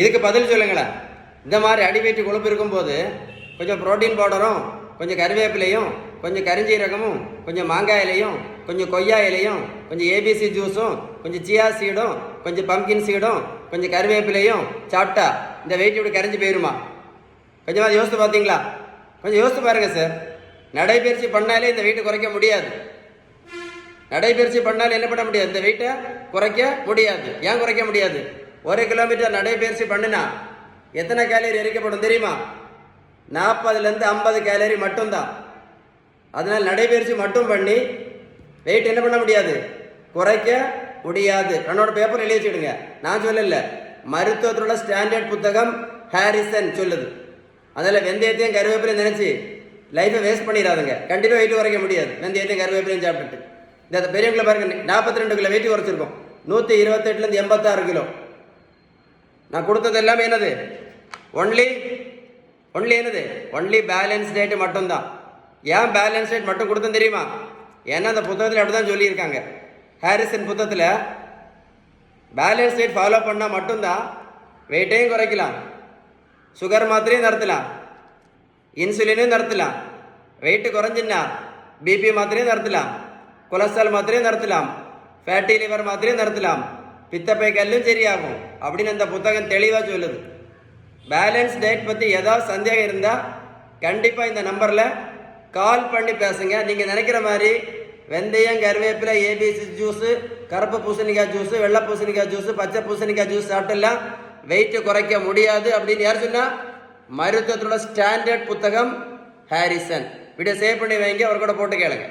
இதுக்கு பதில் சொல்லுங்களேன். இந்த மாதிரி அடிவயிற்று கொழுப்பு இருக்கும்போது கொஞ்சம் புரோட்டீன் பவுடரும், கொஞ்சம் கருவேப்பிலையும், கொஞ்சம் கரிஞ்சீரகமும், கொஞ்சம் மாங்காய் இலையும், கொஞ்சம் கொய்யா இலையும், கொஞ்சம் ஏபிசி ஜூஸும், கொஞ்சம் சியா சீடும், கொஞ்சம் பம்கின் சீடும், கொஞ்சம் கருவேப்பிலையும் சாப்பிட்டா இந்த வெயிட் இப்படி கரைஞ்சி போயிருமா? கொஞ்சமாக யோசித்து பார்த்தீங்களா? கொஞ்சம் யோசித்து பாருங்க சார். நடைபயிற்சி பண்ணாலே இந்த வெயிட்டை குறைக்க முடியாது. நடைபயிற்சி பண்ணாலும் என்ன பண்ண முடியாது? இந்த வெயிட்டை குறைக்க முடியாது. ஏன் குறைக்க முடியாது? 1 கிலோமீட்டர் நடைபயிற்சி பண்ணினா எத்தனை கேலரி எரிக்கப்படும் தெரியுமா? 40லேருந்து 50 கேலரி மட்டும்தான். அதனால் நடைபயிற்சி மட்டும் பண்ணி வெயிட் என்ன பண்ண முடியாது? குறைக்க முடியாது. என்னோட பேப்பர் எழுதி வச்சுடுங்க. நான் சொல்லல, மருத்துவத்தில் உள்ள ஸ்டாண்டர்ட் புத்தகம் ஹாரிசன் சொல்லுது. அதில் வெந்தயத்தையும் கருவேப்பிலையும் நினைச்சு லைஃபை வேஸ்ட் பண்ணிடாதுங்க. கண்டிப்பாக வெயிட் குறைக்க முடியாது வெந்தயத்தையும் கருவேப்பிலையும் சாப்பிட்டுட்டு. இந்த பெரியவங்களை பாருங்க, 42 கிலோ வெயிட் குறைச்சிருக்கோம். 128லேருந்து 86 கிலோ. நான் கொடுத்தது எல்லாமே என்னது? ஒன்லி என்னது? ஒன்லி பேலன்ஸ் டயட் மட்டும்தான். ஏன் பேலன்ஸ் டயட் மட்டும் கொடுத்தேன் தெரியுமா? ஏன்னா அந்த புத்தகத்தில் அப்படி தான் சொல்லியிருக்காங்க. ஹாரிசன் புத்தகத்தில் பேலன்ஸ் டயட் ஃபாலோ பண்ணால் மட்டும்தான் வெயிட்டையும் குறைக்கலாம், சுகர் மாத்திரையும் நிறுத்தலாம், இன்சுலினையும் நிறுத்தலாம், வெயிட்டு குறைஞ்சின்னா பிபி மாத்திரையும் நிறுத்தலாம், கொலஸ்ட்ரால் மாத்திரையும் நிறுத்தலாம், ஃபேட்டி லிவர் மாத்திரையும் நிறுத்தலாம், பித்தப்பை கல்லும் சரியாகும் அப்படின்னு அந்த புத்தகம் தெளிவாக சொல்லுது. பேலன்ஸ் டயட் பற்றி ஏதாவது சந்தேகம் இருந்தால் கண்டிப்பாக இந்த நம்பரில் கால் பண்ணி பேசுங்க. நீங்கள் நினைக்கிற மாதிரி வெந்தயம், கருவேப்பிலை, ஏபிசி ஜூஸு, கருப்பு பூசணிக்காய் ஜூஸு, வெள்ளை பூசணிக்காய் ஜூஸு, பச்சை பூசணிக்காய் ஜூஸ் சாப்பிட்டுலாம் வெயிட்டு குறைக்க முடியாது அப்படின்னு யார் சொன்னால்? மருத்துவத்தோட ஸ்டாண்டர்ட் புத்தகம் ஹாரிசன். வீடியோ சேவ் பண்ணி வைங்க, அவர் கூட போட்டு கேளுங்க.